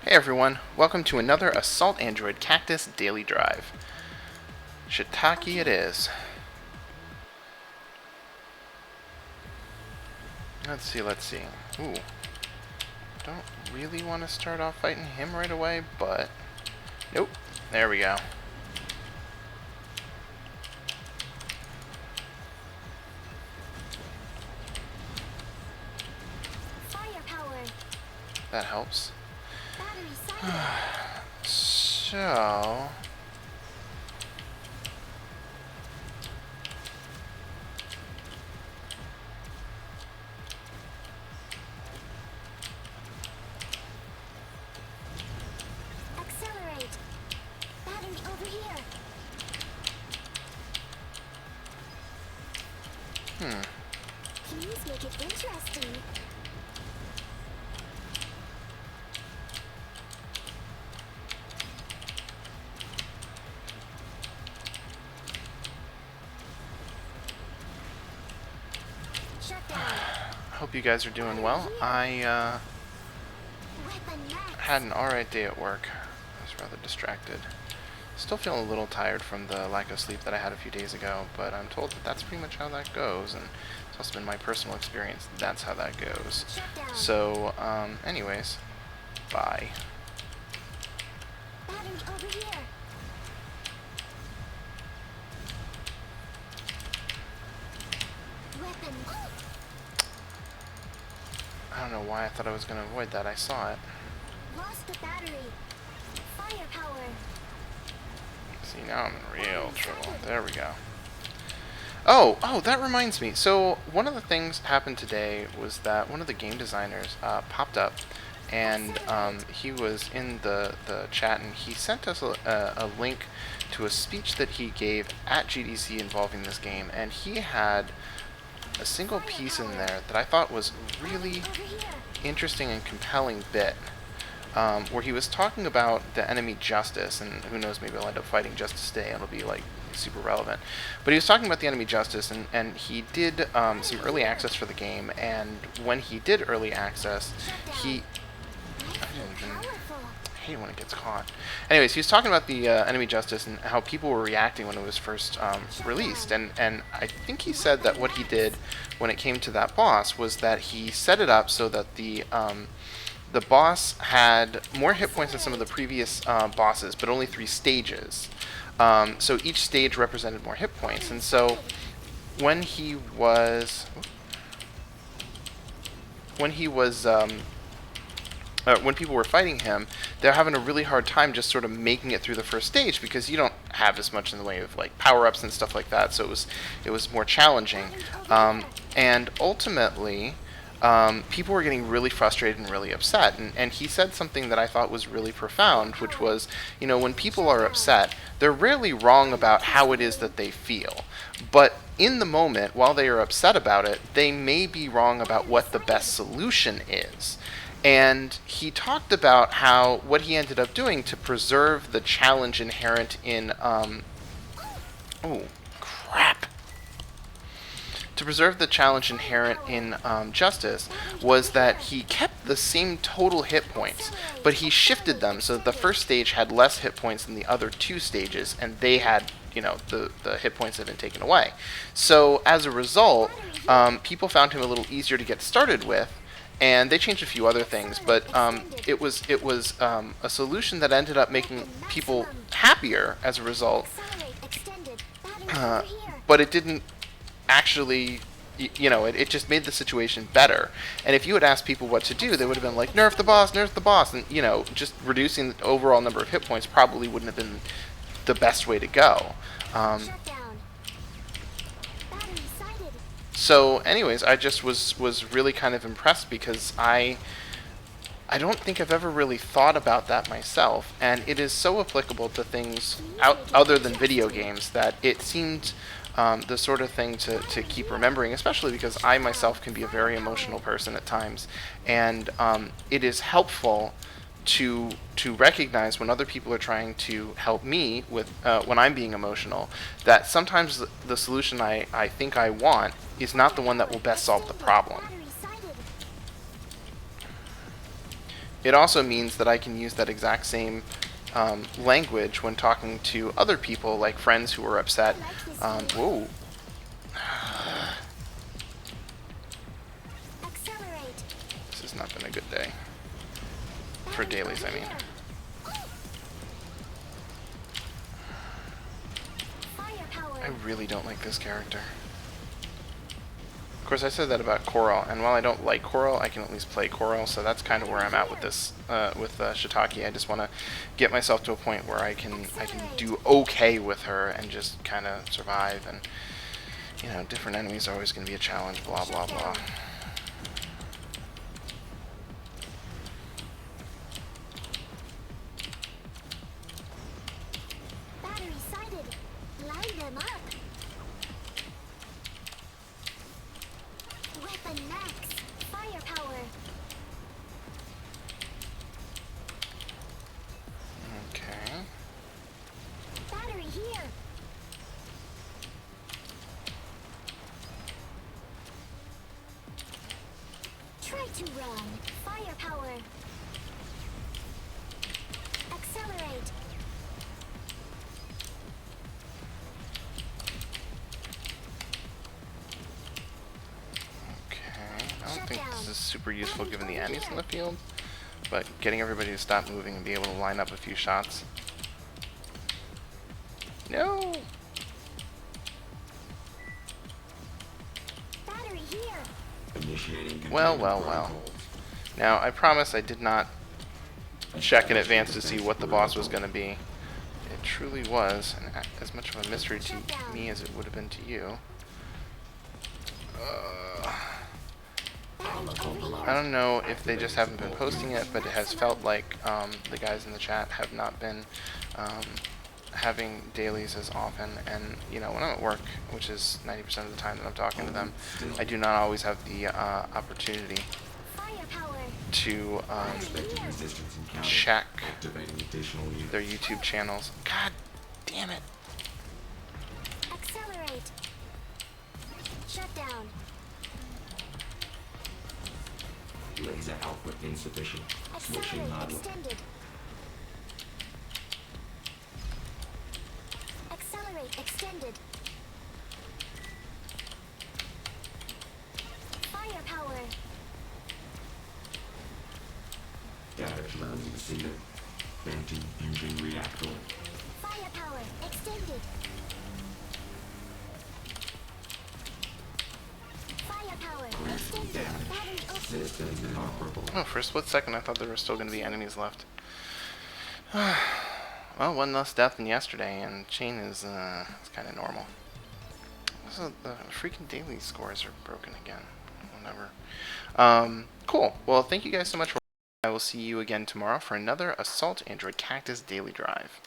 Hey everyone, welcome to another Assault Android Cactus Daily Drive. Shiitake it is. Let's see. Ooh. Don't really want to start off fighting him right away, but... Nope. There we go. Firepower. That helps. Battery So... Accelerate. Battery over here. Please make it interesting. Shut down. Hope you guys are doing well. I Weapon max. had an alright day at work. I was rather distracted. Still feeling a little tired from the lack of sleep that I had a few days ago, but I'm told that that's pretty much how that goes, and it's also been my personal experience. That's how that goes. Shut down. So, anyways, bye. Battery over here. Weapon. I don't know why I thought I was going to avoid that. I saw it. Lost the battery. Firepower. See, now I'm in real trouble. There we go. Oh, that reminds me. So, one of the things happened today was that one of the game designers popped up, and he was in the chat, and he sent us a link to a speech that he gave at GDC involving this game, and he had a single piece in there that I thought was really Over here. interesting and compelling bit, where he was talking about the enemy Justice, and who knows, maybe I'll end up fighting Justice today, and it'll be like super relevant. But he was talking about the enemy Justice, and he did some early access for the game, and when he did early access, he... Powerful. I hate when it gets caught. Anyways, he was talking about the enemy Justice and how people were reacting when it was first released, and I think he said that what he did when it came to that boss was that he set it up so that the boss had more hit points than some of the previous bosses, but only 3 stages. So each stage represented more hit points, and so when he was when people were fighting him, they're having a really hard time just sort of making it through the first stage because you don't have as much in the way of like power-ups and stuff like that. So it was more challenging, and ultimately, people were getting really frustrated and really upset. And he said something that I thought was really profound, which was, you know, when people are upset, they're rarely wrong about how it is that they feel, but in the moment, while they are upset about it, they may be wrong about what the best solution is. And he talked about how what he ended up doing to preserve the challenge inherent in to preserve the challenge inherent in Justice was that he kept the same total hit points, but he shifted them so that the first stage had less hit points than the other 2 stages, and they had, you know, the hit points had been taken away. So as a result, people found him a little easier to get started with, and they changed a few other things, but it was a solution that ended up making people happier as a result, Accelerate. Extended. Battery over here. but it didn't actually, you know, it just made the situation better. And if you had asked people what to do, they would have been like, nerf the boss, and, you know, just reducing the overall number of hit points probably wouldn't have been the best way to go. Shut down. Battery sighted. So anyways, I just was really kind of impressed because I don't think I've ever really thought about that myself, and it is so applicable to things other than video games that it seemed the sort of thing to keep remembering, especially because I myself can be a very emotional person at times, and it is helpful to recognize when other people are trying to help me with when I'm being emotional, that sometimes the solution I think I want is not the one that will best solve the problem. Battery sighted. it also means that I can use that exact same language when talking to other people, like friends who are upset. Whoa. Accelerate. This has not been a good day. For dailies, I mean. Firepower. I really don't like this character. Of course, I said that about Coral, and while I don't like Coral, I can at least play Coral, so that's kind of where I'm at with this, with Shiitake. I just want to get myself to a point where I can do okay with her and just kind of survive, and, you know, different enemies are always going to be a challenge, blah, blah, blah. Battery sighted. Line them up. Weapon max. Firepower. Okay. Battery here. Try to run. Firepower. Accelerate. Okay. I don't think this is super useful given the enemies in the field, but getting everybody to stop moving and be able to line up a few shots. No! Battery here. Well, well, well. Now, I promise I did not check in advance to see what the boss was going to be. It truly was as much of a mystery to me as it would have been to you. I don't know if they just haven't been posting it, but it has felt like the guys in the chat have not been having dailies as often. And, you know, when I'm at work, which is 90% of the time that I'm talking to them, I do not always have the opportunity Firepower. to check their YouTube channels. God damn it. Accelerate. Shut down. Laser output insufficient. Switching Accelerate model. extended. Accelerate extended. Firepower. Garage landing seated. Venting engine reactor. Firepower extended. Firepower extended. Battery open. Systems inoperable. Oh, for a split second I thought there were still going to be enemies left. Well, one less death than yesterday, and chain is it's kind of normal. So the freaking daily scores are broken again. Whatever. Cool. Well, thank you guys so much for watching. I will see you again tomorrow for another Assault Android Cactus Daily Drive.